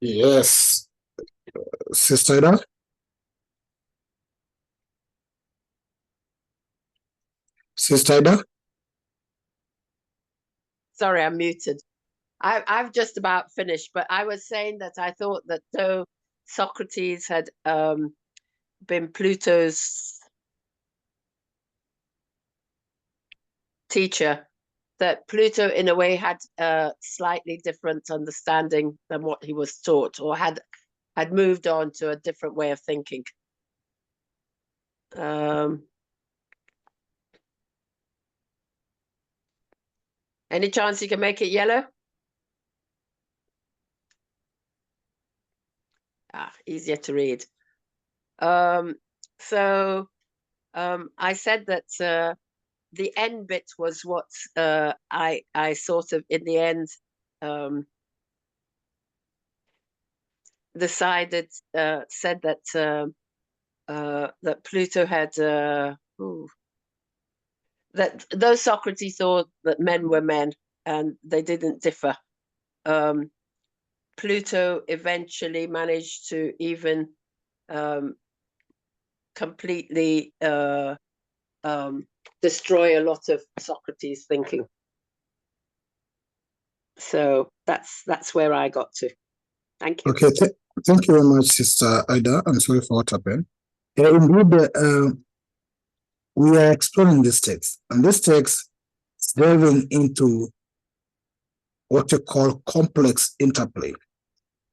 Yes. Sister Ida? Sister Ida? Sorry, I'm muted. I've just about finished, but I was saying that I thought that though Socrates had been Plato's teacher, that Pluto in a way had a slightly different understanding than what he was taught, or had moved on to a different way of thinking. Any chance you can make it yellow? Easier to read. So I said that the end bit was what I sort of in the end decided said that that Pluto had that though Socrates thought that men were men and they didn't differ, Pluto eventually managed to even completely destroy a lot of Socrates' thinking. So that's where I got to. Thank you. Okay, thank you very much, Sister Ida. I'm sorry for what happened. Indeed, we are exploring this text, and this text is delving into what you call complex interplay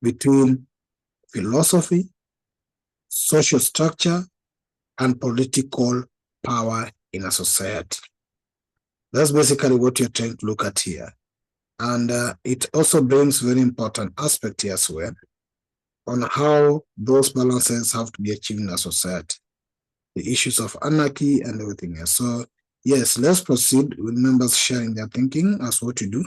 between philosophy, social structure, and political power in a society. That's basically what you're trying to look at here. And it also brings very important aspect here as well on how those balances have to be achieved in a society, the issues of anarchy and everything else. So yes, let's proceed with members sharing their thinking as what you do.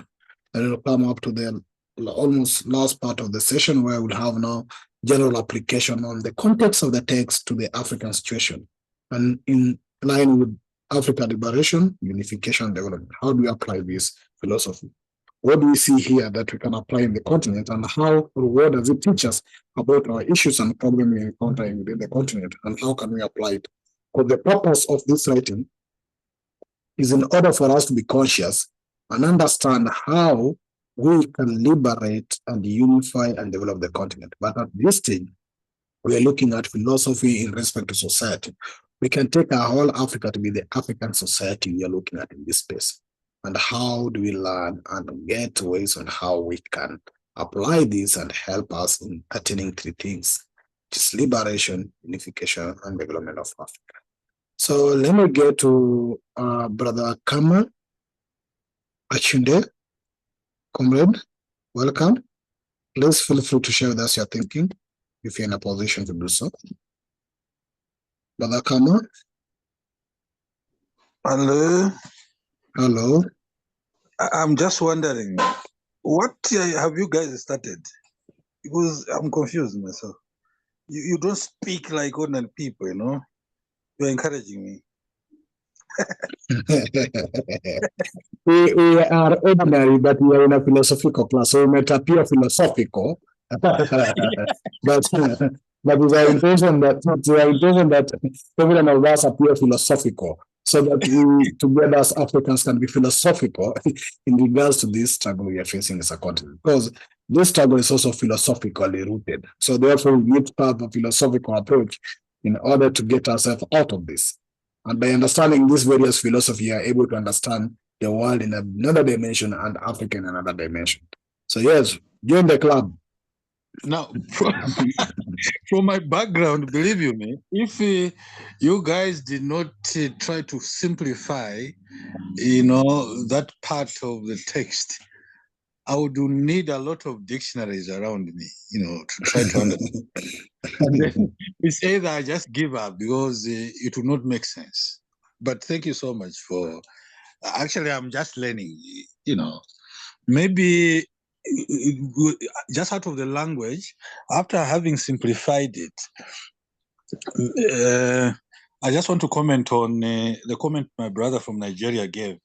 And we'll come up to the almost last part of the session where we'll have now general application on the context of the text to the African situation. And in line with African liberation, unification, and development, how do we apply this philosophy? What do we see here that we can apply in the continent, and how or what does it teach us about our issues and problems we encounter within the continent, and how can we apply it? Because the purpose of this writing is in order for us to be conscious and understand how we can liberate and unify and develop the continent. But at this stage, we are looking at philosophy in respect to society. We can take our whole Africa to be the African society we are looking at in this space. And how do we learn and get ways on how we can apply this and help us in attaining three things, which is liberation, unification, and development of Africa. So let me get to Brother Kamal Achunde. Comrade, welcome. Please feel free to share with us your thinking if you're in a position to do so. Brother Kamal. Hello. Hello. I'm just wondering, what have you guys started? Because I'm confused myself. You don't speak like ordinary people, you know? You're encouraging me. we are ordinary, but we are in a philosophical class, so we might appear philosophical. but it's our intention that every one of us appear philosophical, so that we together as Africans can be philosophical in regards to this struggle we are facing as a continent. Because this struggle is also philosophically rooted. So therefore, we need to have a philosophical approach in order to get ourselves out of this. And by understanding this various philosophy, you are able to understand the world in another dimension and Africa in another dimension. So yes, join the club. Now, from my background, believe you me, if you guys did not try to simplify, that part of the text, I would need a lot of dictionaries around me, to try to understand. It's either I just give up because it will not make sense. But thank you so much for. Actually, I'm just learning. Maybe just out of the language, after having simplified it, I just want to comment on the comment my brother from Nigeria gave,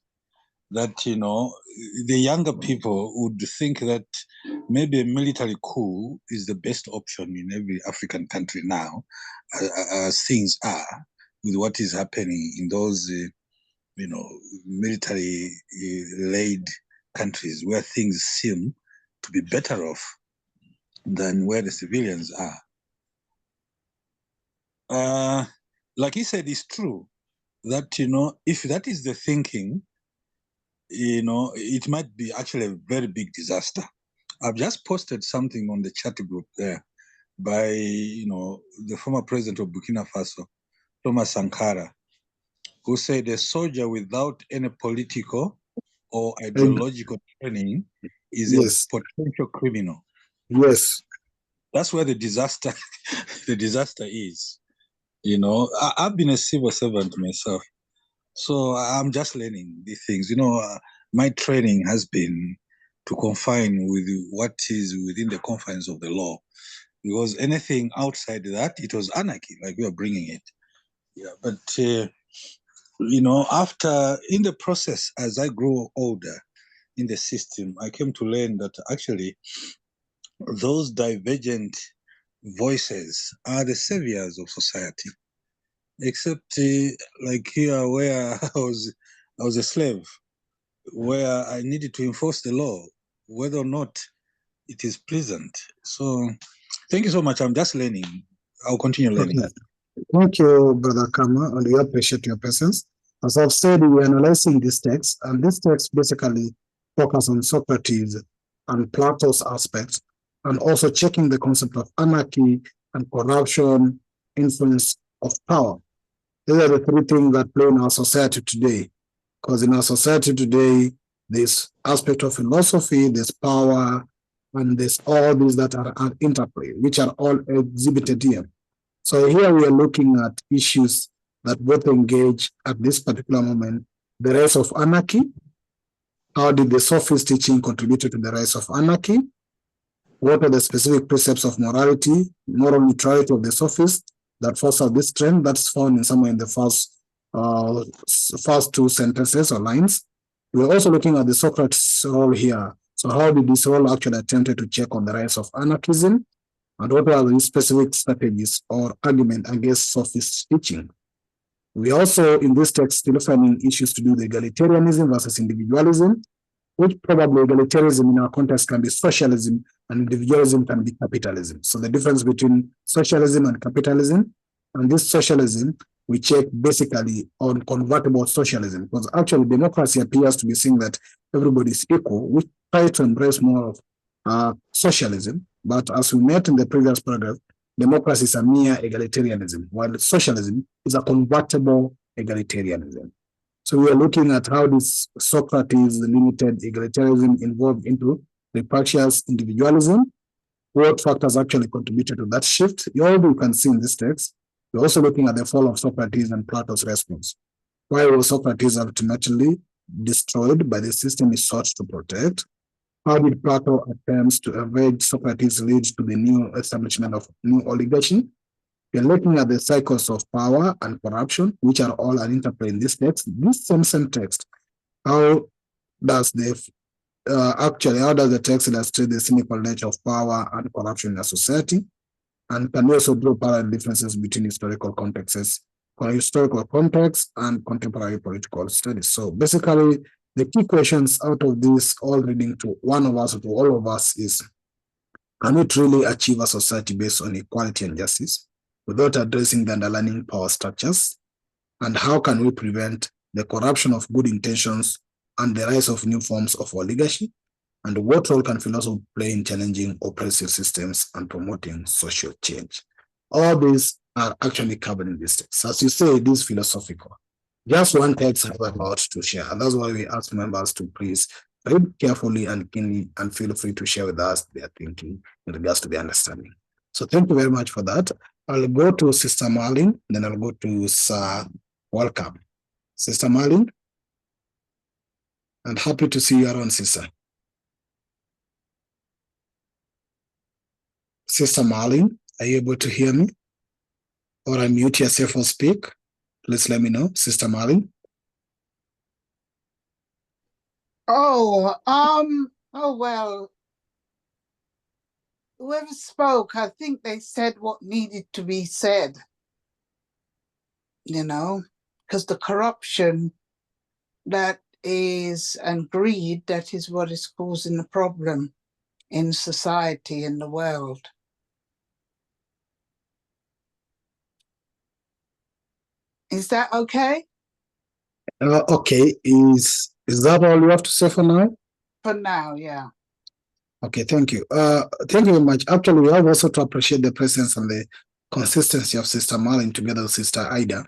that the younger people would think that maybe a military coup is the best option in every African country now, as things are, with what is happening in those, military-led countries where things seem to be better off than where the civilians are. Like he said, it's true that, if that is the thinking, it might be actually a very big disaster. I've just posted something on the chat group there by, the former president of Burkina Faso, Thomas Sankara, who said a soldier without any political or ideological training is Yes. a potential criminal. Yes. That's where the disaster is. I've been a civil servant myself, so I'm just learning these things. My training has been to confine with what is within the confines of the law, because anything outside that, it was anarchy, like we are bringing it. Yeah, but after, in the process, as I grew older in the system, I came to learn that actually those divergent voices are the saviors of society. Except like here, where I was a slave, where I needed to enforce the law, whether or not it is pleasant. So thank you so much. I'm just learning. I'll continue learning. Okay. Thank you, Brother Kama, and we appreciate your presence. As I've said, we're analyzing this text, and this text basically focuses on Socrates and Plato's aspects, and also checking the concept of anarchy and corruption, influence of power. These are the three things that play in our society today. Because in our society today, this aspect of philosophy, there's power, and there's all these that are interplay, which are all exhibited here. So here we are looking at issues that both engage at this particular moment. The rise of anarchy. How did the Sophist teaching contribute to the rise of anarchy? What are the specific precepts of morality, moral neutrality of the Sophists that foster this trend? That's found in somewhere in the first two sentences or lines. We're also looking at the Socrates role here. So how did this role actually attempted to check on the rise of anarchism? And what are the specific strategies or argument against Sophist teaching? We also, in this text, still finding issues to do with egalitarianism versus individualism, which probably egalitarianism in our context can be socialism and individualism can be capitalism. So the difference between socialism and capitalism, and this socialism, we check basically on convertible socialism, because actually democracy appears to be saying that everybody is equal. We try to embrace more of socialism, but as we met in the previous paragraph, democracy is a mere egalitarianism, while socialism is a convertible egalitarianism. So we are looking at how this Socrates limited egalitarianism evolved into rapacious individualism, what factors actually contributed to that shift. All you can see in this text. We're also looking at the fall of Socrates and Plato's response. Why was Socrates ultimately destroyed by the system he sought to protect? How did Plato attempts to avenge Socrates lead to the new establishment of new oligarchy? We're looking at the cycles of power and corruption, which are all an interplay in this text. This same text, how does the text illustrate the cynical nature of power and corruption in a society? And can we also draw parallel differences between historical context and contemporary political studies? So basically, the key questions out of this, all reading to one of us or to all of us, is: can we truly achieve a society based on equality and justice without addressing the underlying power structures? And how can we prevent the corruption of good intentions and the rise of new forms of oligarchy? And what role can philosophy play in challenging oppressive systems and promoting social change? All these are actually covered in this text. As you say, it is philosophical. Just one text has a lot to share. And that's why we ask members to please read carefully and keenly and feel free to share with us their thinking in regards to the understanding. So thank you very much for that. I'll go to Sister Marlene, then I'll go to Sir Welcome. Sister Marlene, and happy to see you around, Sister. Sister Marlene, are you able to hear me? Or unmute yourself or speak? Please let me know, Sister Marlene. Oh, well, whoever spoke, I think they said what needed to be said, you know, because the corruption that is and greed, that is what is causing the problem in society, in the world. Is that okay? Okay, is that all you have to say for now? For now, yeah. Okay, thank you. Thank you very much. Actually, we have also to appreciate the presence and the consistency of Sister Marlin together with Sister Ida.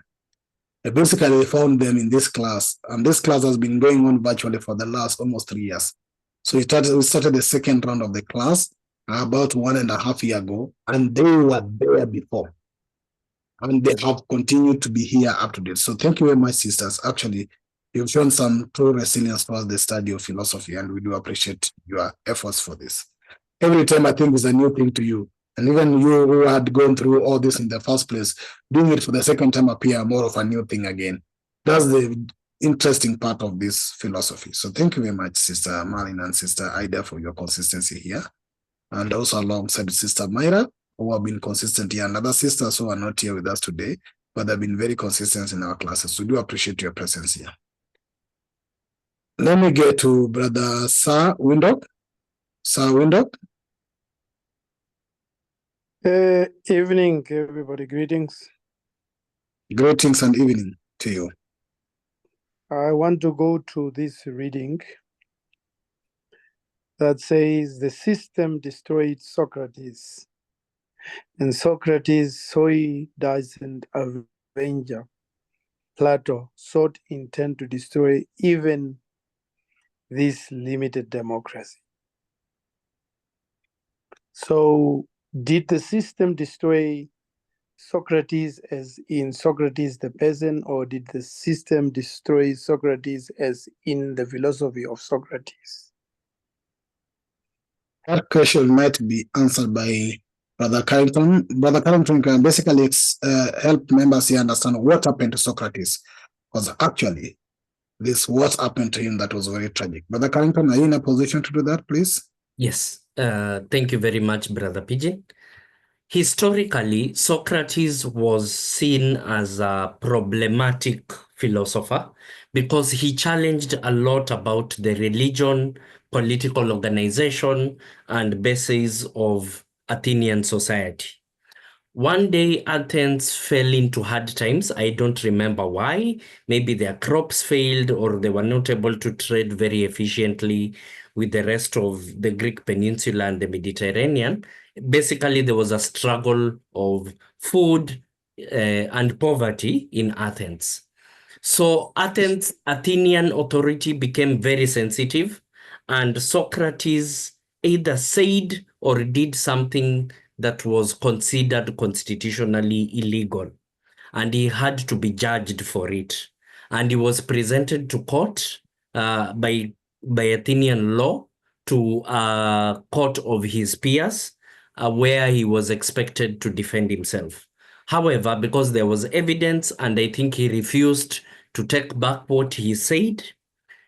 Basically, we found them in this class, and this class has been going on virtually for the last almost 3 years. So we started the second round of the class about 1.5 years ago, and they were there before. And they have continued to be here up to date. So thank you very much, sisters. Actually, you've shown some true resilience towards the study of philosophy, and we do appreciate your efforts for this. Every time I think it's a new thing to you. And even you who had gone through all this in the first place, doing it for the second time appear more of a new thing again. That's the interesting part of this philosophy. So thank you very much, Sister Marlin and Sister Ida, for your consistency here. And also alongside Sister Myra, who have been consistent here, and other sisters who are not here with us today, but they've been very consistent in our classes. We do appreciate your presence here. Let me get to Brother Sir Windop. Sir Windop. Evening, everybody. Greetings. Greetings and evening to you. I want to go to this reading that says the system destroyed Socrates, and Socrates, soi-disant avenger, Plato, sought intent to destroy even this limited democracy. So, did the system destroy Socrates as in Socrates the person, or did the system destroy Socrates as in the philosophy of Socrates? That question might be answered by Brother Carrington. Brother Carrington can basically help members here understand what happened to Socrates, because actually this what happened to him that was very tragic. Brother Carrington, are you in a position to do that, please? Yes, thank you very much, Brother Pigeon. Historically, Socrates was seen as a problematic philosopher because he challenged a lot about the religion, political organization, and basis of Athenian society. One day, Athens fell into hard times. I don't remember why. Maybe their crops failed or they were not able to trade very efficiently with the rest of the Greek peninsula and the Mediterranean. Basically, there was a struggle of food and poverty in Athens. So Athenian authority became very sensitive, and Socrates either said or did something that was considered constitutionally illegal, and he had to be judged for it. And he was presented to court by Athenian law to a court of his peers, where he was expected to defend himself. However, because there was evidence and I think he refused to take back what he said,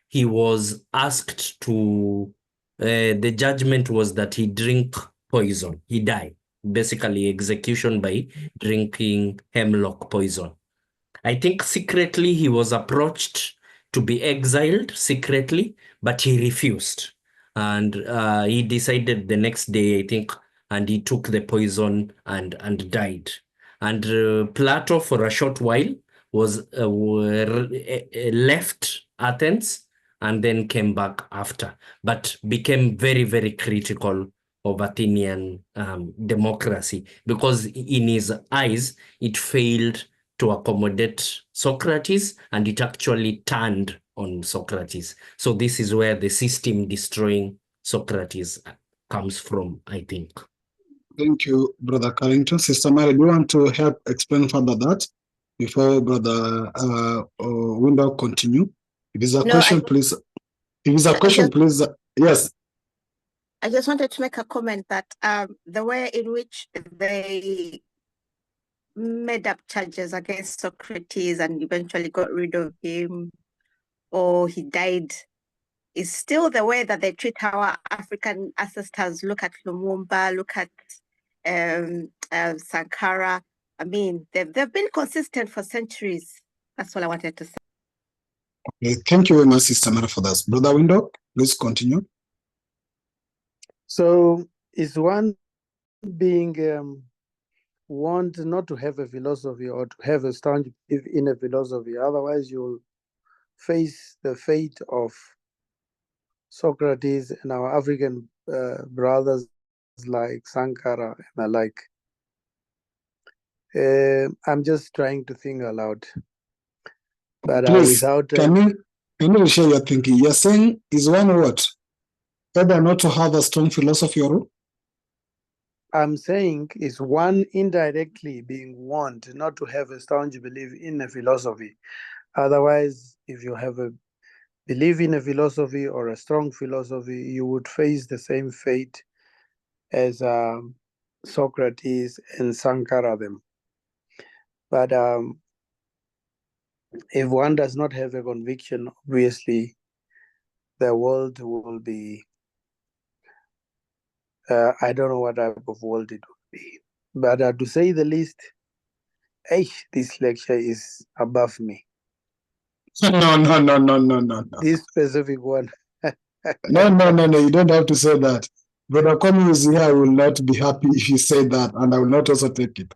he was asked to, the judgment was that he drink poison. He died, basically execution by drinking hemlock poison. I think secretly he was approached to be exiled secretly, but he refused. And he decided the next day, I think, and he took the poison and died. And Plato, for a short while, was left Athens and then came back after, but became very, very critical of Athenian democracy because in his eyes, it failed to accommodate Socrates, and it actually turned on Socrates. So this is where the system destroying Socrates comes from, I think. Thank you, Brother Carrington. Sister Mary, do you want to help explain further that before Brother Window continue? If it's a question, please. If it's a question, please. Yes. I just wanted to make a comment that the way in which they made up charges against Socrates and eventually got rid of him, or he died is still the way that they treat our African ancestors. Look at Lumumba, look at Sankara. I mean, they've been consistent for centuries. That's all I wanted to say. Okay, thank you very much, Sister Mara, for that. Brother Window, please continue. So is one being want not to have a philosophy or to have a strong belief in a philosophy? Otherwise, you'll face the fate of Socrates and our African brothers like Sankara and the like. I'm just trying to think aloud. But Please, without can you share your thinking? You're saying is one what? Either not to have a strong philosophy or I'm saying is one indirectly being warned not to have a strong belief in a philosophy. Otherwise, if you have a belief in a philosophy or a strong philosophy, you would face the same fate as Socrates and Sankara them. But if one does not have a conviction, obviously the world will be, I don't know what type of world it will be. But to say the least, this lecture is above me. No. This specific one. No, you don't have to say that. Brother Kwame is here, I will not be happy if you say that, and I will not also take it.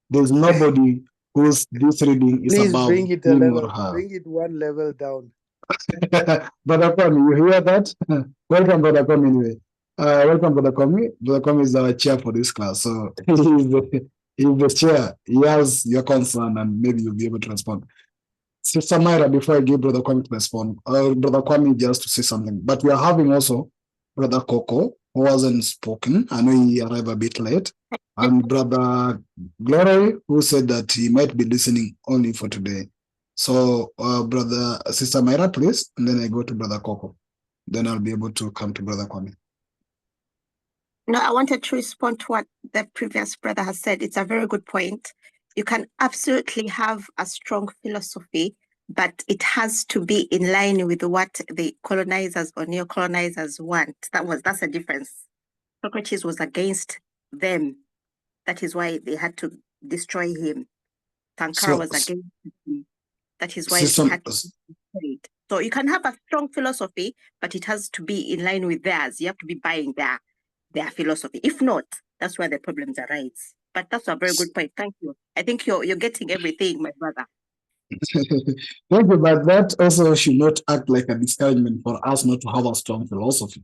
There's nobody whose this reading is Please above bring it a him level, or her. bring it one level down. Brother Kwame, you hear that? Welcome, Brother Kwame, anyway. Welcome, Brother Kwame. Brother Kwame is our chair for this class, so he's the chair. He has your concern, and maybe you'll be able to respond. Sister Myra, before I give Brother Kwame to respond, Brother Kwame just to say something. But we are having also Brother Coco, who hasn't spoken. I know he arrived a bit late. And Brother Glory, who said that he might be listening only for today. So, Sister Myra, please, and then I go to Brother Coco. Then I'll be able to come to Brother Kwame. No, I wanted to respond to what the previous brother has said. It's a very good point. You can absolutely have a strong philosophy, but it has to be in line with what the colonizers or neo-colonizers want. That's a difference. Socrates was against them. That is why they had to destroy him. Sankara was against him. That is why they had to destroy it. So you can have a strong philosophy, but it has to be in line with theirs. You have to be buying their philosophy. If not, that's where the problems arise. But that's a very good point. Thank you. I think you're getting everything, my brother. Thank you, but that also should not act like a discouragement for us not to have a strong philosophy.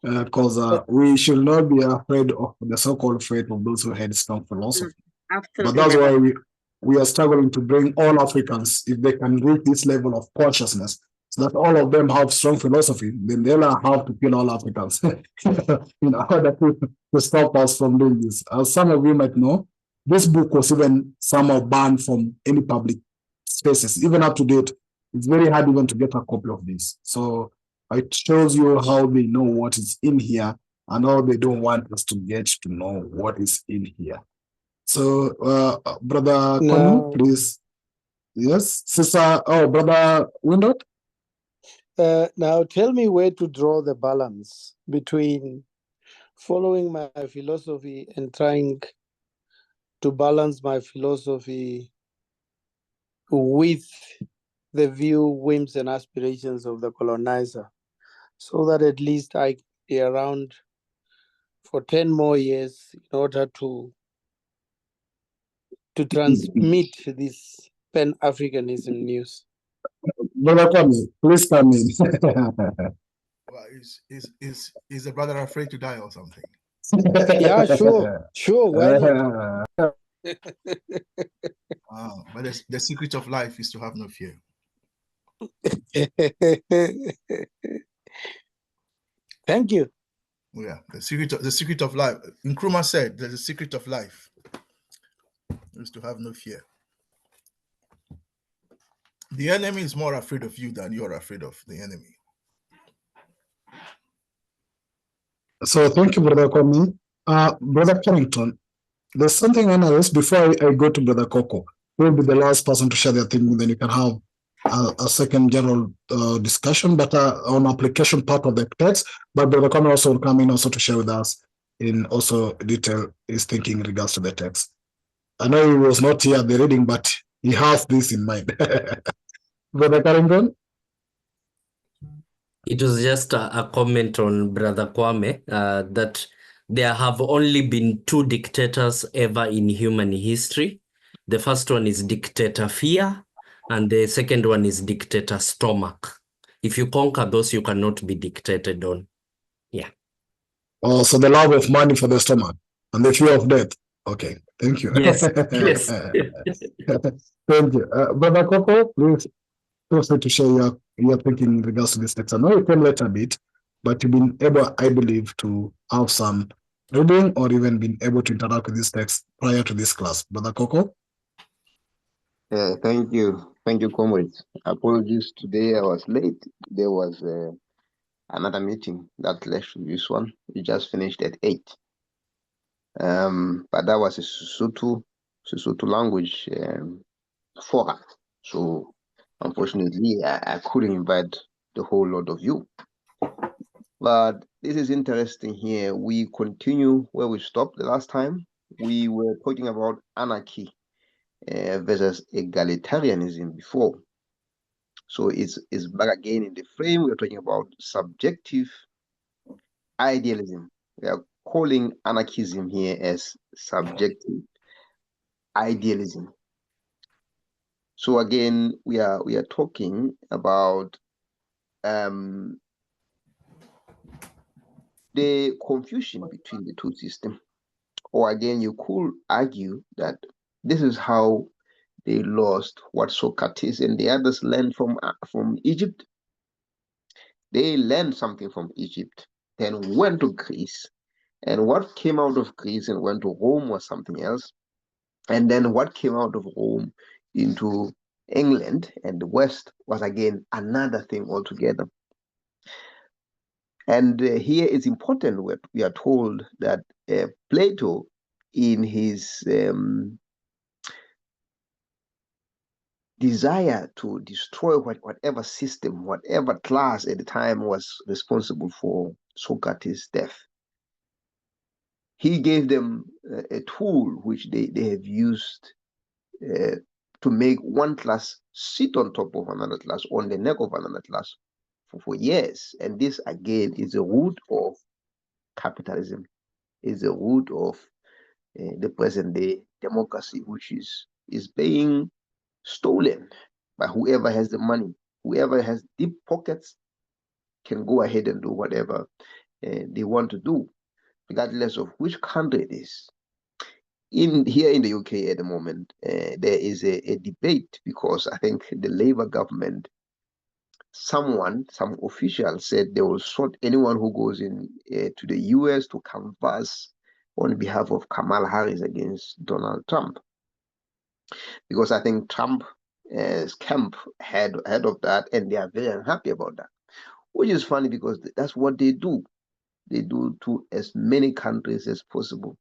Because we should not be afraid of the so-called fate of those who had strong philosophy. Absolutely. But that's why we are struggling to bring all Africans, if they can reach this level of consciousness, so that all of them have strong philosophy, then they'll have to kill all Africans in order to stop us from doing this. As some of you might know, this book was even somehow banned from any public spaces. Even up to date, it's very hard even to get a copy of this. So it shows you how they know what is in here and how they don't want us to get to know what is in here. So, Brother Kwame, please. Yes, Sister. Oh, Brother Window. Now, tell me where to draw the balance between following my philosophy and trying to balance my philosophy with the view, whims, and aspirations of the colonizer, so that at least I can be around for 10 more years in order to transmit this Pan-Africanism news. Brother Kwame, please come in. Well, is the brother afraid to die or something? Yeah, sure. Why not? But the secret of life is to have no fear. Thank you. Yeah, the secret of life. Nkrumah said that the secret of life is to have no fear. The enemy is more afraid of you than you are afraid of the enemy. So thank you, Brother Kwame. Brother Carrington, there's something on us before I go to Brother Coco. Who will be the last person to share their thing, then you can have a second general discussion, but on application part of the text. But Brother Kwame also will come in also to share with us in also detail his thinking in regards to the text. I know he was not here at the reading, but he has this in mind. Brother Carrington? It was just a comment on Brother Kwame that there have only been 2 dictators ever in human history. The first one is dictator fear, and the second one is dictator stomach. If you conquer those, you cannot be dictated on. Yeah. Oh, so the love of money for the stomach and the fear of death. Okay, thank you. Yes, yes. Thank you. Brother Coco, please feel free to share your thinking in regards to this text. I know you came late a bit, but you've been able, I believe, to have some reading or even been able to interact with this text prior to this class. Brother Coco? Thank you. Thank you, comrades. Apologies, today I was late. There was another meeting that led to this one. We just finished at 8. But that was a Sesotho language forum. So unfortunately, I couldn't invite the whole lot of you. But this is interesting here. We continue where we stopped the last time. We were talking about anarchy versus egalitarianism before. So it's back again in the frame. We're talking about subjective idealism. We are calling anarchism here as subjective idealism. So again, we are talking about the confusion between the two systems. Or again, you could argue that this is how they lost what Socrates and the others learned from Egypt. They learned something from Egypt, then went to Greece, and what came out of Greece and went to Rome was something else. And then what came out of Rome into England and the West was again another thing altogether. And here it's important we are told that Plato, in his desire to destroy whatever system, whatever class at the time was responsible for Socrates' death, he gave them a tool which they have used to make one class sit on top of another class, on the neck of another class for years. And this again is the root of capitalism, is the root of the present day democracy, which is being stolen by whoever has the money. Whoever has deep pockets can go ahead and do whatever they want to do, regardless of which country it is. Here in the UK at the moment, there is a debate because I think the Labour government, some official said they will sort anyone who goes in to the US to canvass on behalf of Kamala Harris against Donald Trump. Because I think Trump's camp had of that, and they are very unhappy about that. Which is funny because that's what they do. They do to as many countries as possible.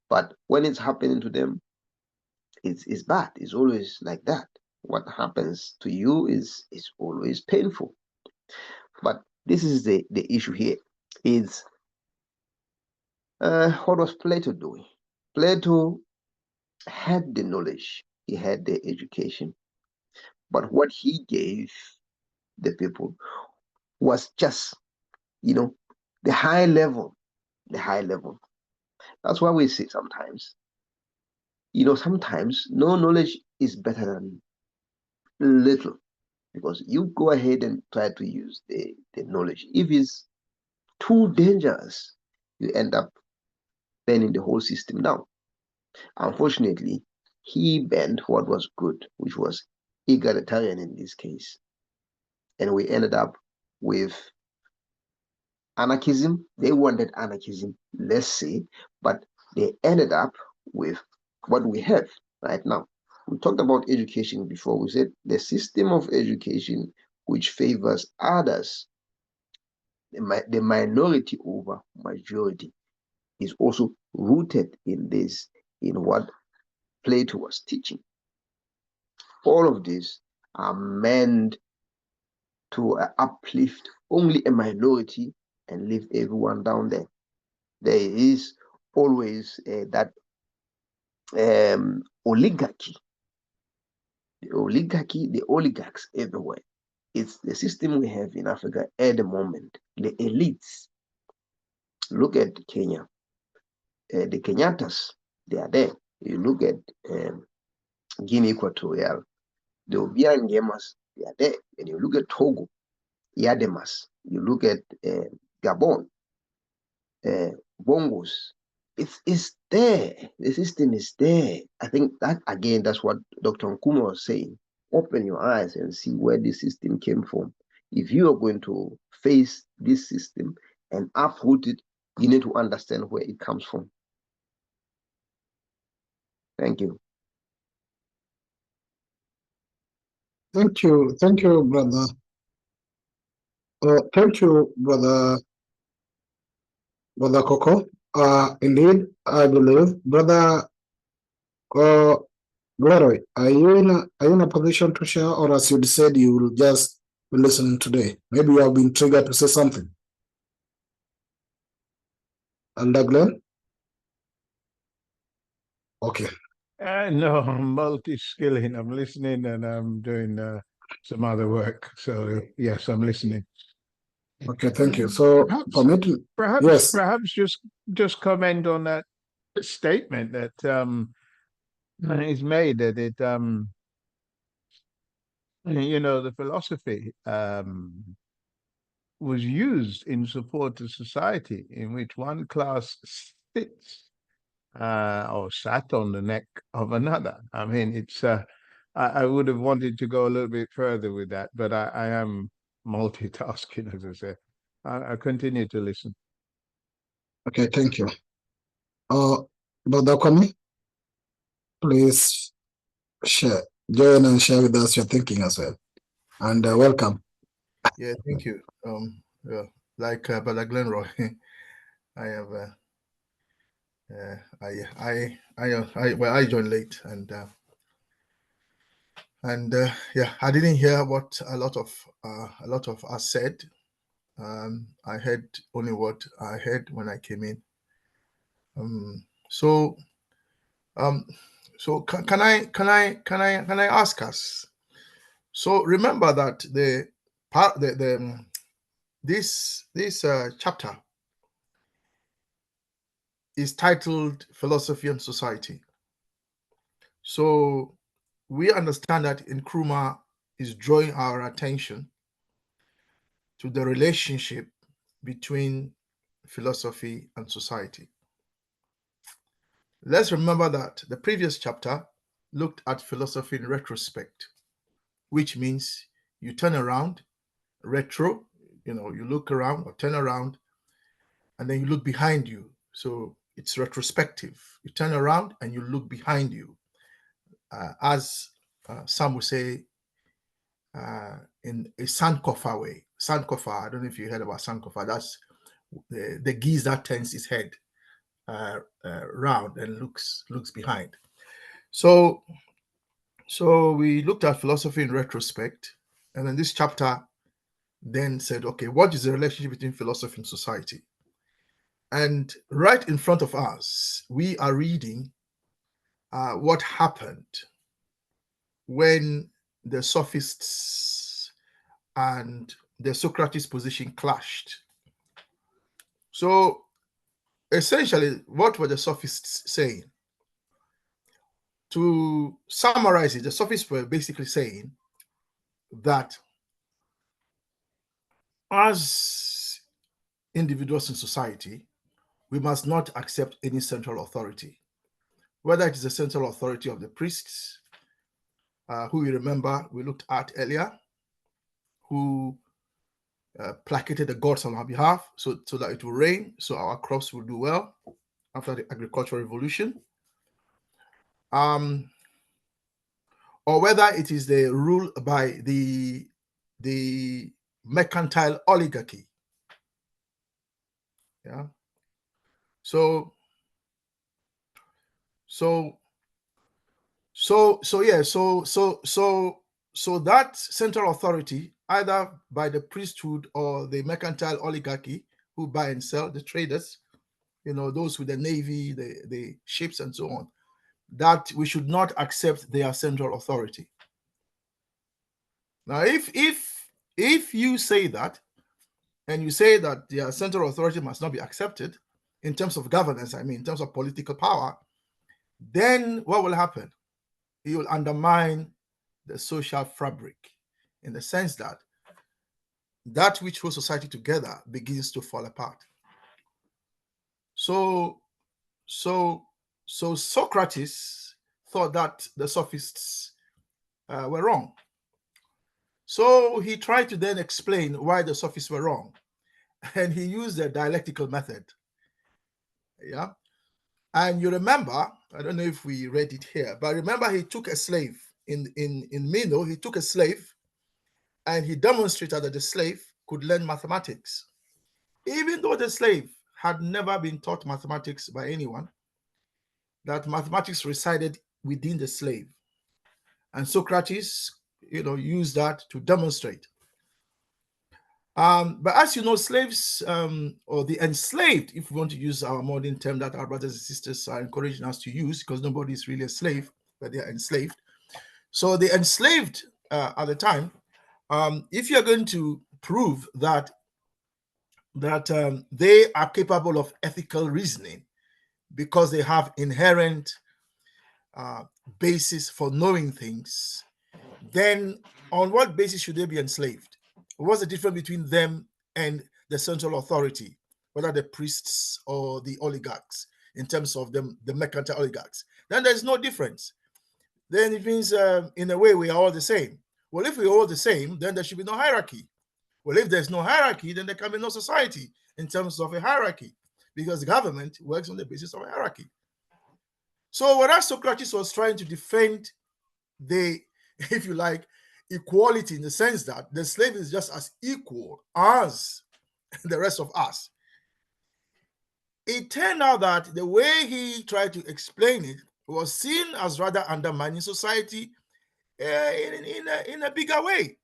But when it's happening to them, it's bad. It's always like that. What happens to you is always painful. But this is the issue here. Is what was Plato doing? Plato had the knowledge, he had the education, but what he gave the people was just, the high level. That's why we say sometimes, sometimes no knowledge is better than little, because you go ahead and try to use the knowledge. If it's too dangerous, you end up bending the whole system down. Unfortunately, he bent what was good, which was egalitarian in this case. And we ended up with anarchism. They wanted anarchism, let's say, but they ended up with what we have right now. We talked about education before. We said the system of education which favors others, the minority over majority, is also rooted in this, in what Plato was teaching. All of these are meant to uplift only a minority and leave everyone down there. There is always that oligarchy, the oligarchs everywhere. It's the system we have in Africa at the moment. The elites. Look at Kenya. The Kenyatas, they are there. You look at Guinea Equatorial, the Obiang Gemas, they are there. And you look at Togo, Yademas. You look at Gabon, Bongos. It's there. The system is there. I think that, again, that's what Dr. Nkumo was saying. Open your eyes and see where this system came from. If you are going to face this system and uproot it, you need to understand where it comes from. Thank you. Thank you, brother. Thank you, brother Coco. Indeed, I believe, brother Glory, are you in a position to share, or as you said, you will just be listening today? Maybe you have been triggered to say something. Elder Glenn? Okay. No, I'm multi-skilling. I'm listening and I'm doing some other work. So yes, I'm listening. Okay, thank you. So perhaps just comment on that statement that is made, that it the philosophy was used in support of society in which one class sits or sat on the neck of another. I mean, it's I would have wanted to go a little bit further with that, but I am multitasking, as I say. I continue to listen. Okay, thank you. Brother Kwame, please join and share with us your thinking as well. And welcome. Yeah, thank you. Yeah, like Brother Glenroy, I have I joined late, and yeah, I didn't hear what a lot of us said. I heard only what I heard when I came in. So can I ask us? So remember that this chapter is titled Philosophy and Society. So we understand that Nkrumah is drawing our attention to the relationship between philosophy and society. Let's remember that the previous chapter looked at philosophy in retrospect, which means you turn around, retro, you look around or turn around, and then you look behind you. So it's retrospective. You turn around and you look behind you. As some would say, in a Sankofa way. Sankofa, I don't know if you heard about Sankofa. That's the geese that turns his head round and looks behind. So we looked at philosophy in retrospect, and then this chapter then said, okay, what is the relationship between philosophy and society? And right in front of us, we are reading what happened when the Sophists and the Socrates position clashed. So essentially, what were the Sophists saying? To summarize it, the Sophists were basically saying that as individuals in society, we must not accept any central authority, whether it is the central authority of the priests, who we remember we looked at earlier, who placated the gods on our behalf so that it will rain, so our crops will do well after the agricultural revolution, or whether it is the rule by the mercantile oligarchy. Yeah. So so that central authority, either by the priesthood or the mercantile oligarchy who buy and sell, the traders, those with the navy, the ships and so on, that we should not accept their central authority. Now, if you say that, and you say that their central authority must not be accepted in terms of governance, I mean, in terms of political power, then what will happen? You will undermine the social fabric, in the sense that that which holds society together begins to fall apart. So Socrates thought that the Sophists were wrong. So he tried to then explain why the Sophists were wrong, and he used a dialectical method. Yeah. And you remember, I don't know if we read it here, but remember he took a slave in Meno, he took a slave and he demonstrated that the slave could learn mathematics. Even though the slave had never been taught mathematics by anyone, that mathematics resided within the slave. And Socrates, used that to demonstrate. But as you know, slaves, or the enslaved, if we want to use our modern term that our brothers and sisters are encouraging us to use, because nobody is really a slave, but they are enslaved. So the enslaved at the time, if you're going to prove that they are capable of ethical reasoning because they have inherent basis for knowing things, then on what basis should they be enslaved? What's the difference between them and the central authority, whether the priests or the oligarchs, in terms of them, the mercantile oligarchs? Then there's no difference. Then it means, in a way, we are all the same. Well, if we're all the same, then there should be no hierarchy. Well, if there's no hierarchy, then there can be no society in terms of a hierarchy, because the government works on the basis of a hierarchy. So whereas Socrates was trying to defend the, if you like, equality, in the sense that the slave is just as equal as the rest of us, it turned out that the way he tried to explain it was seen as rather undermining society in a bigger way,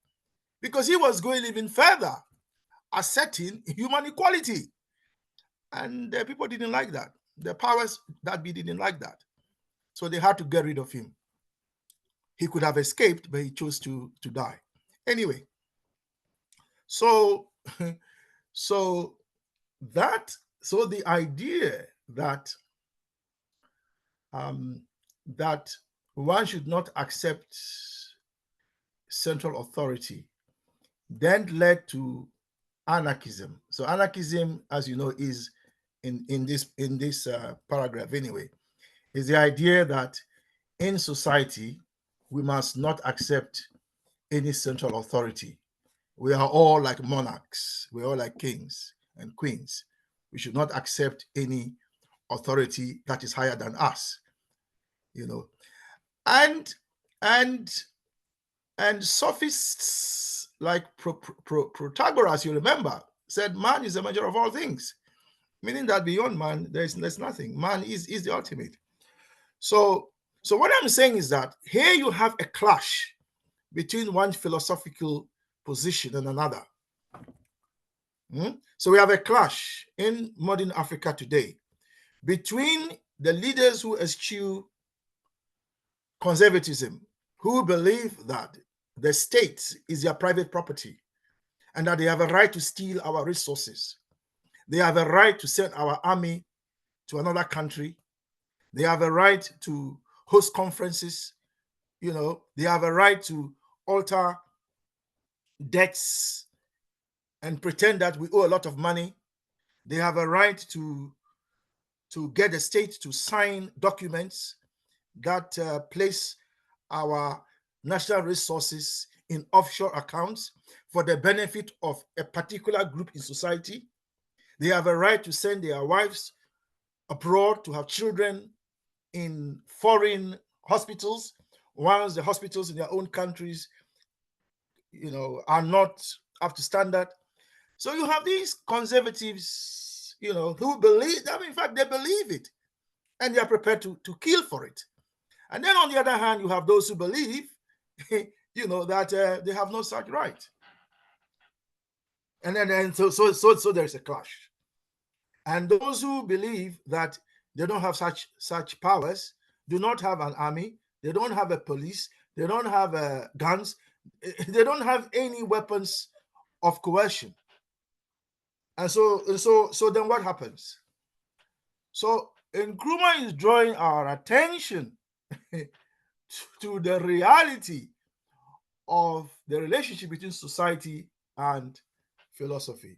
because he was going even further, asserting human equality. And people didn't like that. The powers that be didn't like that. So they had to get rid of him. He could have escaped, but he chose to die. Anyway, so the idea that that one should not accept central authority then led to anarchism. So anarchism, as you know, is in this paragraph anyway, is the idea that in society we must not accept any central authority. We are all like monarchs. We're all like kings and queens. We should not accept any authority that is higher than us, And Sophists like Protagoras, you remember, said man is the measure of all things, meaning that beyond man there's nothing. Man is the ultimate. So what I'm saying is that here you have a clash between one philosophical position and another. So we have a clash in modern Africa today between the leaders who eschew conservatism, who believe that the state is their private property and that they have a right to steal our resources. They have a right to send our army to another country. They have a right to host conferences. They have a right to alter debts and pretend that we owe a lot of money. They have a right to get the state to sign documents that place our national resources in offshore accounts for the benefit of a particular group in society. They have a right to send their wives abroad to have children in foreign hospitals, whilst the hospitals in their own countries, are not up to standard. So you have these conservatives, who believe, in fact, they believe it, and they are prepared to kill for it. And then on the other hand, you have those who believe that they have no such right. And then so there's a clash. And those who believe that they don't have such powers do not have an army, they don't have a police, they don't have guns, they don't have any weapons of coercion. And so then what happens? So Nkrumah is drawing our attention to the reality of the relationship between society and philosophy.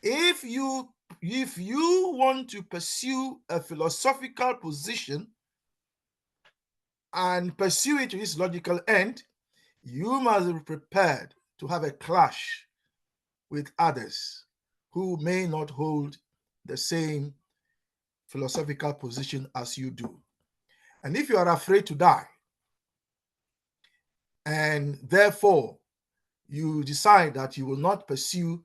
If you want to pursue a philosophical position and pursue it to its logical end, you must be prepared to have a clash with others who may not hold the same philosophical position as you do. And if you are afraid to die, and therefore you decide that you will not pursue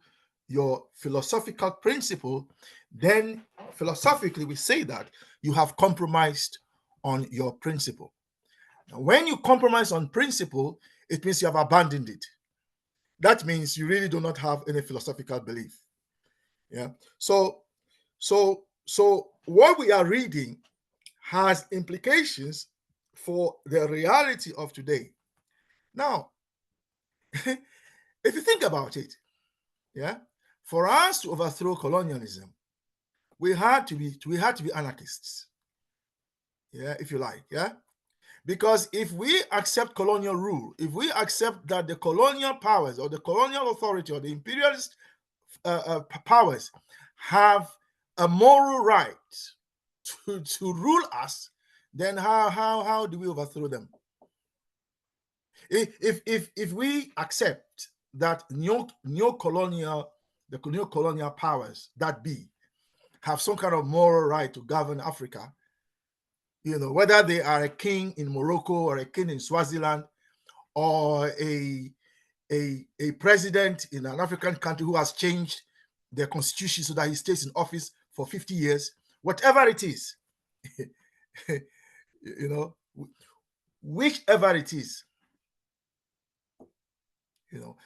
your philosophical principle, then philosophically we say that you have compromised on your principle. Now, when you compromise on principle, it means you have abandoned it. That means you really do not have any philosophical belief. Yeah. So what we are reading has implications for the reality of today. Now, if you think about it, yeah, for us to overthrow colonialism, we had to be anarchists. Yeah, if you like, yeah. Because if we accept colonial rule, if we accept that the colonial powers or the colonial authority or the imperialist powers have a moral right to rule us, then how do we overthrow them? If we accept that the new colonial powers that be have some kind of moral right to govern Africa, whether they are a king in Morocco or a king in Swaziland or a president in an African country who has changed their constitution so that he stays in office for 50 years, whatever it is, whichever it is,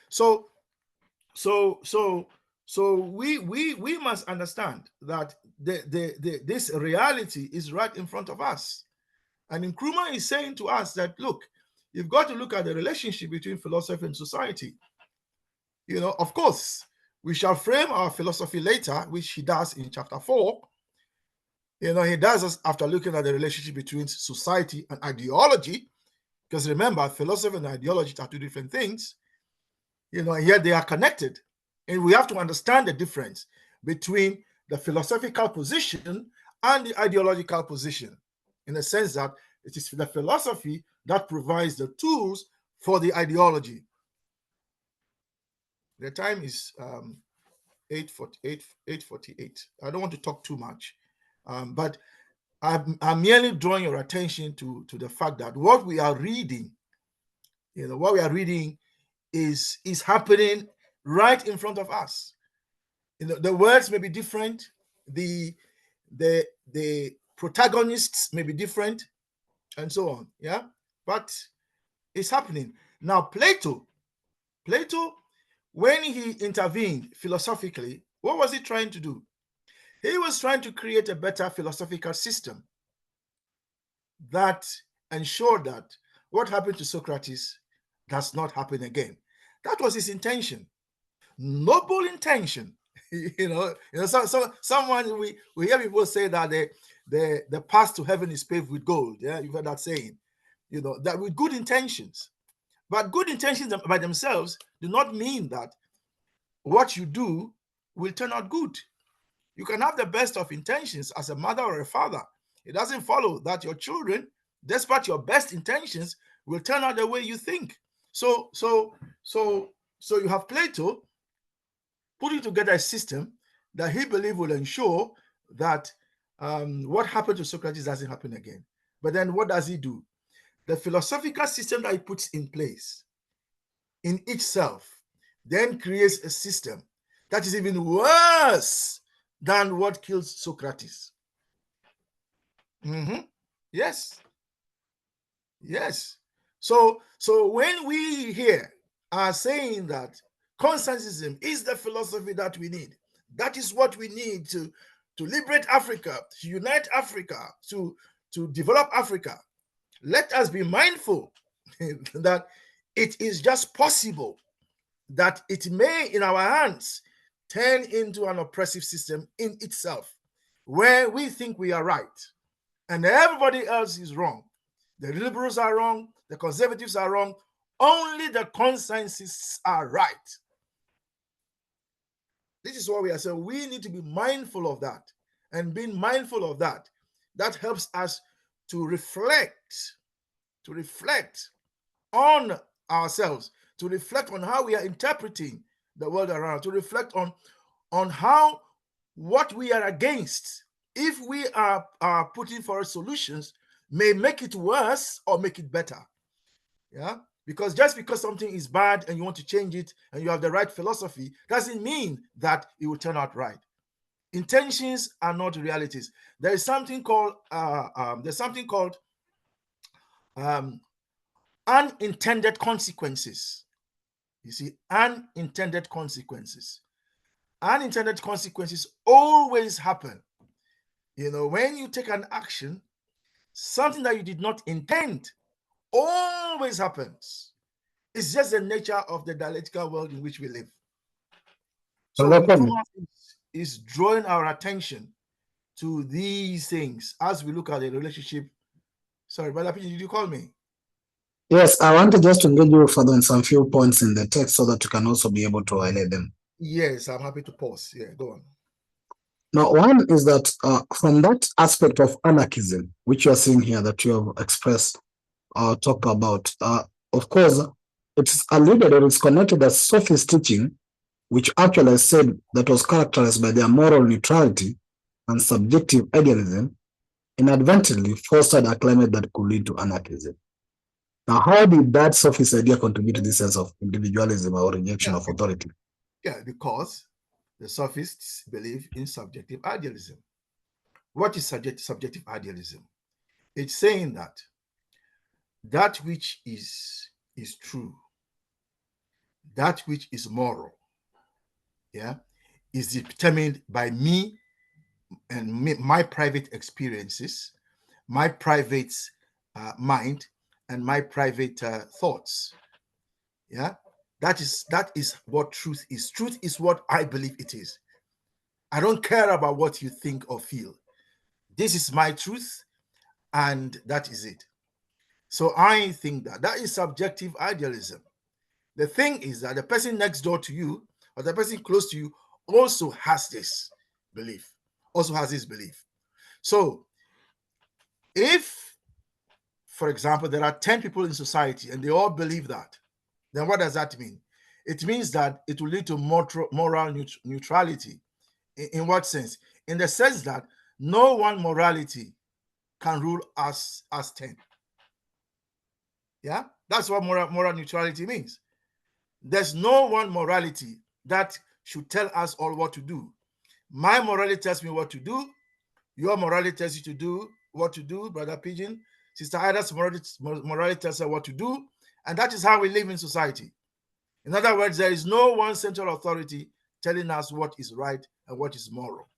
so we must understand that this reality is right in front of us. And Nkrumah is saying to us that, look, you've got to look at the relationship between philosophy and society. Of course, we shall frame our philosophy later, which he does in chapter 4. He does this after looking at the relationship between society and ideology, because remember, philosophy and ideology are two different things, and yet they are connected. And we have to understand the difference between the philosophical position and the ideological position, in the sense that it is the philosophy that provides the tools for the ideology. The time is 8:48. I don't want to talk too much, but I'm merely drawing your attention to the fact that what we are reading, is happening right in front of us. The words may be different, the protagonists may be different, and so on. Yeah, but it's happening now. Plato, when he intervened philosophically, what was he trying to do? He was trying to create a better philosophical system that ensured that what happened to Socrates does not happen again. That was his intention. Noble intention. Someone we hear people say that the path to heaven is paved with gold. Yeah, you've heard that saying. That with good intentions. But good intentions by themselves do not mean that what you do will turn out good. You can have the best of intentions as a mother or a father. It doesn't follow that your children, despite your best intentions, will turn out the way you think. So you have Plato putting together a system that he believes will ensure that what happened to Socrates doesn't happen again. But then what does he do? The philosophical system that he puts in place in itself then creates a system that is even worse than what killed Socrates. Yes. So when we here are saying that consensusism is the philosophy that we need, that is what we need to liberate Africa, to unite Africa, to develop Africa, let us be mindful that it is just possible that it may, in our hands, turn into an oppressive system in itself, where we think we are right and everybody else is wrong. The liberals are wrong, the conservatives are wrong, only the consensus are right. This is what we are saying. We need to be mindful of that. And being mindful of that, that helps us to reflect on ourselves, to reflect on how we are interpreting the world around, to reflect on how what we are against, if we are putting forward solutions, may make it worse or make it better. Yeah, because just because something is bad and you want to change it and you have the right philosophy doesn't mean that it will turn out right. Intentions are not realities. There is something called unintended consequences. You see, unintended consequences. Unintended consequences always happen. You know, when you take an action, something that you did not intend always happens. It's just the nature of the dialectical world in which we live. So Thomas is drawing our attention to these things as we look at the relationship. Sorry, Brother P, did you call me? Yes, I wanted just to engage you further on some few points in the text so that you can also be able to highlight them. Yes, I'm happy to pause. Yeah, go on. Now, one is that from that aspect of anarchism, which you are seeing here that you have expressed or talked about, of course, it's alluded or it's connected as Sophist teaching, which actually said that was characterized by their moral neutrality and subjective idealism, inadvertently fostered a climate that could lead to anarchism. Now, how did that Sophist idea contribute to this sense of individualism or rejection of authority? Yeah, because the Sophists believe in subjective idealism. What is subjective idealism? It's saying that which is true, that which is moral, yeah, is determined by me and my private experiences, my private mind, and my private thoughts. Yeah, that is what truth is. Truth is what I believe it is. I don't care about what you think or feel. This is my truth, and that is it. So I think that is subjective idealism. The thing is that the person next door to you or the person close to you also has this belief, So if, for example, there are 10 people in society and they all believe that, then what does that mean? It means that it will lead to moral neutrality. In what sense? In the sense that no one morality can rule us as 10. Yeah, that's what moral neutrality means. There's no one morality that should tell us all what to do. My morality tells me what to do. Your morality tells you to do what to do, Brother Pigeon. Sister Ida's morality tells her what to do. And that is how we live in society. In other words, there is no one central authority telling us what is right and what is moral.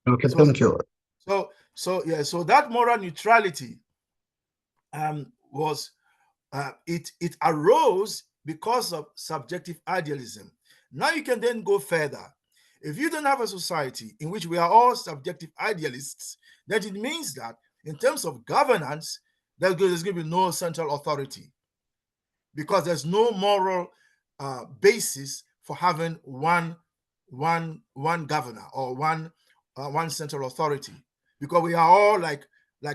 Okay, thank you. So that moral neutrality was it arose because of subjective idealism. Now you can then go further. If you don't have a society in which we are all subjective idealists, then it means that in terms of governance, there's going to be no central authority, because there's no moral basis for having one governor or one central authority, because we are all like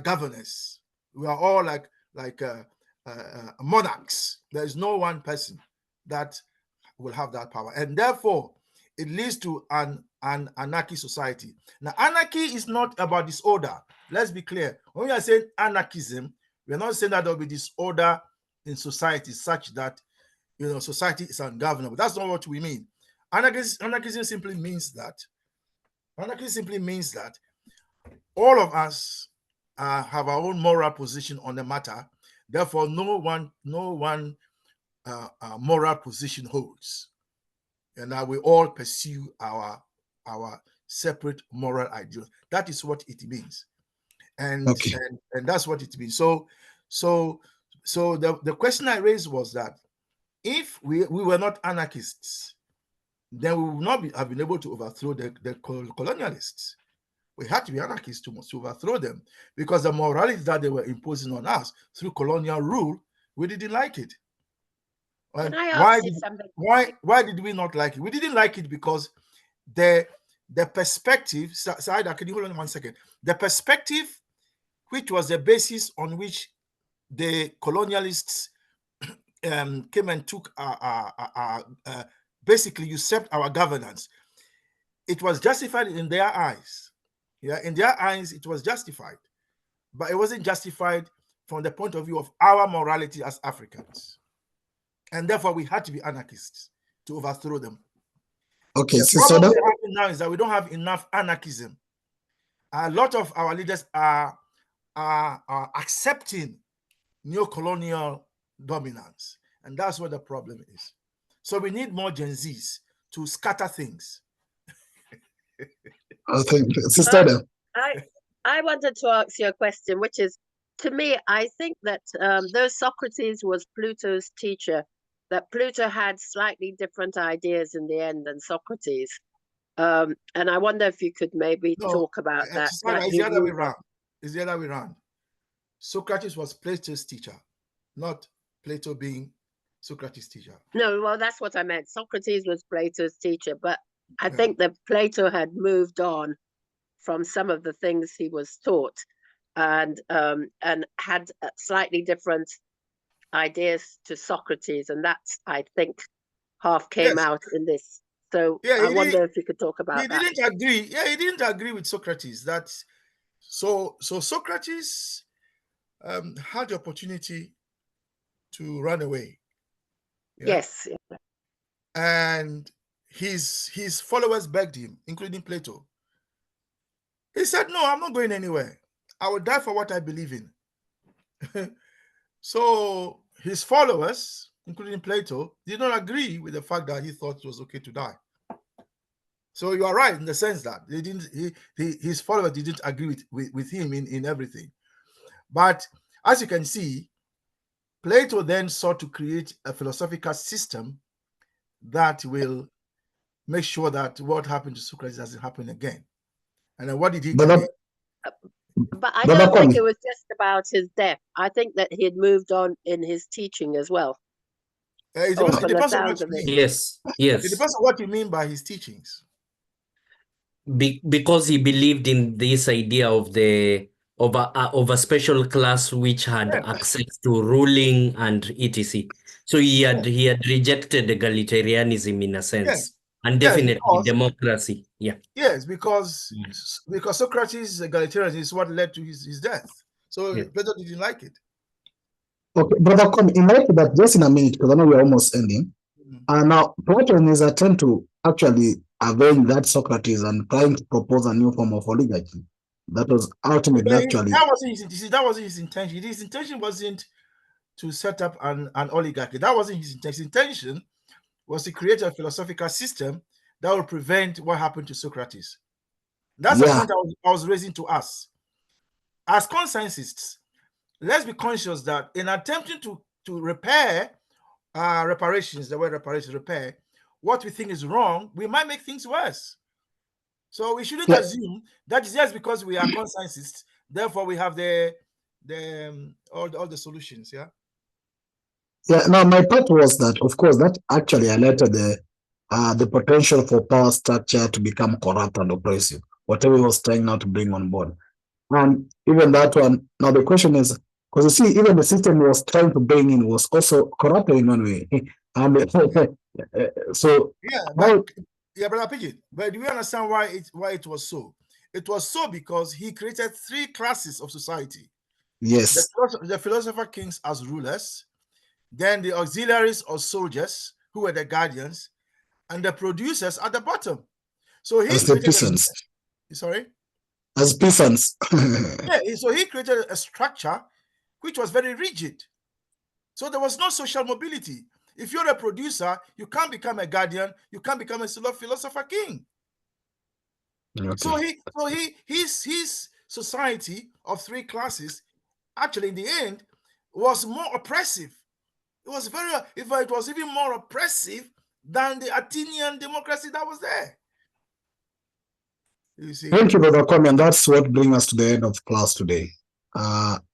governors. We are all like monarchs. There is no one person that will have that power, and therefore it leads to an anarchy society. Now, anarchy is not about disorder. Let's be clear. When we are saying anarchism, we are not saying that there will be disorder in society such that society is ungovernable. That's not what we mean. Anarchism simply means that all of us have our own moral position on the matter, Therefore, no one moral position holds, and now we all pursue our separate moral ideals. That is what it means, and Okay. and that's what it means. So the question I raised was that if we were not anarchists, then we would not have been able to overthrow the colonialists. We had to be anarchists to overthrow them, because the morality that they were imposing on us through colonial rule, we didn't like it. Can I ask you something? Why did we not like it? We didn't like it because the perspective, Saida, can you hold on 1 second? The perspective, which was the basis on which the colonialists came and took basically usurped our governance, it was justified in their eyes. Yeah, in their eyes, it was justified, but it wasn't justified from the point of view of our morality as Africans. And therefore, we had to be anarchists to overthrow them. Okay, the so problem we're having now is that we don't have enough anarchism. A lot of our leaders are accepting neo-colonial dominance, and that's what the problem is. So we need more Gen Zs to scatter things. thank you. Sister Ada. I wanted to ask you a question, which is, to me, I think that though Socrates was Plato's teacher, that Plato had slightly different ideas in the end than Socrates. And I wonder if you could maybe talk about that. It's the other way around. It's the other way around. Socrates was Plato's teacher, not Plato being Socrates' teacher. No, well, that's what I meant. Socrates was Plato's teacher, but I think that Plato had moved on from some of the things he was taught, and had slightly different ideas to Socrates, and that's, I think, half came out in this. So I wonder if you could talk about that. He didn't agree. Yeah, he didn't agree with Socrates. So Socrates had the opportunity to run away. Yeah? Yes. And his followers begged him, including Plato. He said, "No, I'm not going anywhere. I will die for what I believe in." So his followers, including Plato, did not agree with the fact that he thought it was okay to die. So you are right in the sense that they didn't. His followers didn't agree with him in everything. But as you can see, Plato then sought to create a philosophical system that will make sure that what happened to Socrates doesn't happen again. And then what did he create? But I don't think it was just about his death. I think that he had moved on in his teaching as well. It depends on what you mean. Yes. It depends on what you mean by his teachings. Because he believed in this idea of a special class which had access to ruling and etc. So he had rejected egalitarianism in a sense, and definitely democracy. Yeah. Yes, because Socrates' egalitarianism is what led to his death. So Plato didn't like it. Okay, Brother Kwame, in light of that, just in a minute, because I know we're almost ending. Now, Plato in his attempt to actually avenge that Socrates and trying to propose a new form of oligarchy, that was ultimately that wasn't his intention. His intention wasn't to set up an oligarchy. That wasn't his intention. His intention was to create a philosophical system that would prevent what happened to Socrates. That's the point I was raising to us. As conscientists, let's be conscious that in attempting to repair reparations, the word reparations, repair, what we think is wrong, we might make things worse. So we shouldn't assume that just because we are conscientists, therefore we have all the solutions. Yeah. Yeah. Now, my part was that, of course, that actually highlighted the potential for power structure to become corrupt and oppressive, whatever he was trying now to bring on board. And even that one, now the question is, because you see, even the system he was trying to bring in was also corrupted in one way. And so Brother Pidgin, but do you understand why it was so? It was so because he created three classes of society. Yes. The philosopher kings as rulers, then the auxiliaries or soldiers who were the guardians, and the producers at the bottom. So he as the peasants. Sorry? As peasants. So he created a structure which was very rigid. So there was no social mobility. If you're a producer, you can't become a guardian, you can't become a philosopher king. Okay. So his society of three classes, actually in the end, was more oppressive. It was it was even more oppressive than the Athenian democracy that was there. You see. Thank you, Brother Kwame, and that's what brings us to the end of class today.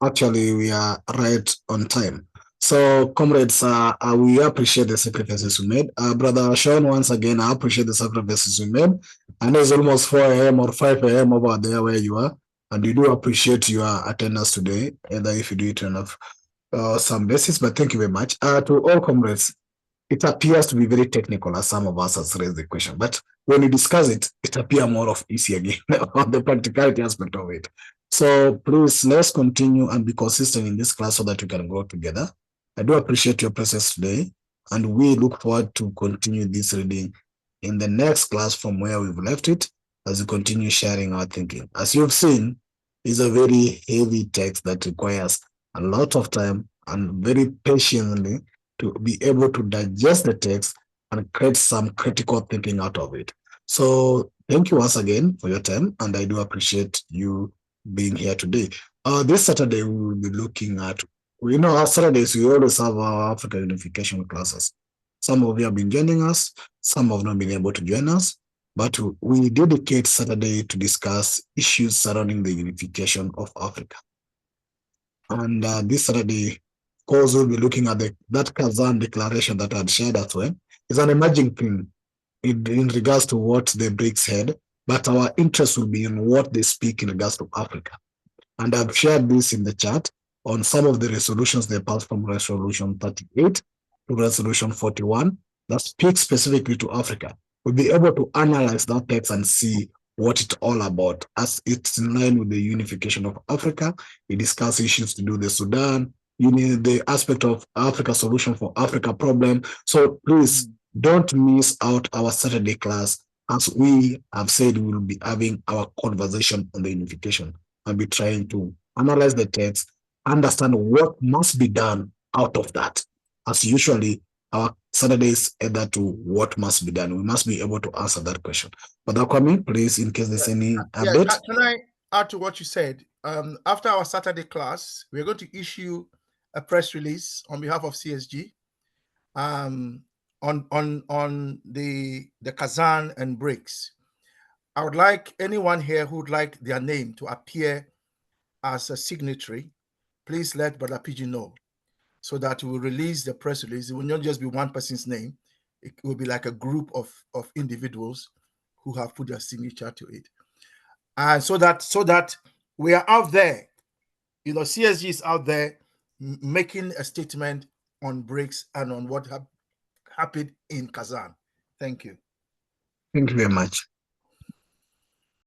Actually, we are right on time. So, comrades, we appreciate the sacrifices you made. Brother Sean, once again, I appreciate the sacrifices you made. And it's almost 4 a.m. or 5 a.m. over there where you are. And we do appreciate your attendance today, either if you do it on some basis, but thank you very much. To all comrades, it appears to be very technical, as some of us has raised the question, but when you discuss it, it appears more of easy again on the practicality aspect of it. So please, let's continue and be consistent in this class so that we can grow together. I do appreciate your presence today, and we look forward to continue this reading in the next class from where we've left it, as we continue sharing our thinking. As you've seen, it's a very heavy text that requires a lot of time and very patiently to be able to digest the text and create some critical thinking out of it. So thank you once again for your time, and I do appreciate you being here today. This Saturday, we will be looking at, our Saturdays, we always have our Africa unification classes. Some of you have been joining us, some have not been able to join us, but we dedicate Saturday to discuss issues surrounding the unification of Africa. And this Saturday, of course, we'll be looking at that Kazan declaration that I had shared as well. It's an emerging thing in regards to what the BRICS had, but our interest will be in what they speak in regards to Africa. And I've shared this in the chat on some of the resolutions they passed from Resolution 38 to Resolution 41 that speak specifically to Africa. We'll be able to analyze that text and see what it's all about, as it's in line with the unification of Africa. We discuss issues to do with the Sudan, the aspect of Africa solution for Africa problem. So please don't miss out our Saturday class. As we have said, we will be having our conversation on the unification and be trying to analyze the text, understand what must be done out of that. As usually, our Saturdays either to what must be done. We must be able to answer that question. But Kwame, please, in case there's any update. Can I add to what you said? After our Saturday class, we're going to issue a press release on behalf of CSG on the Kazan and BRICS. I would like anyone here who would like their name to appear as a signatory, please let Brother PG know, so that we will release the press release. It will not just be one person's name. It will be like a group of individuals who have put their signature to it. And so that we are out there, CSG is out there making a statement on BRICS and on what happened in Kazan. Thank you. Thank you very much.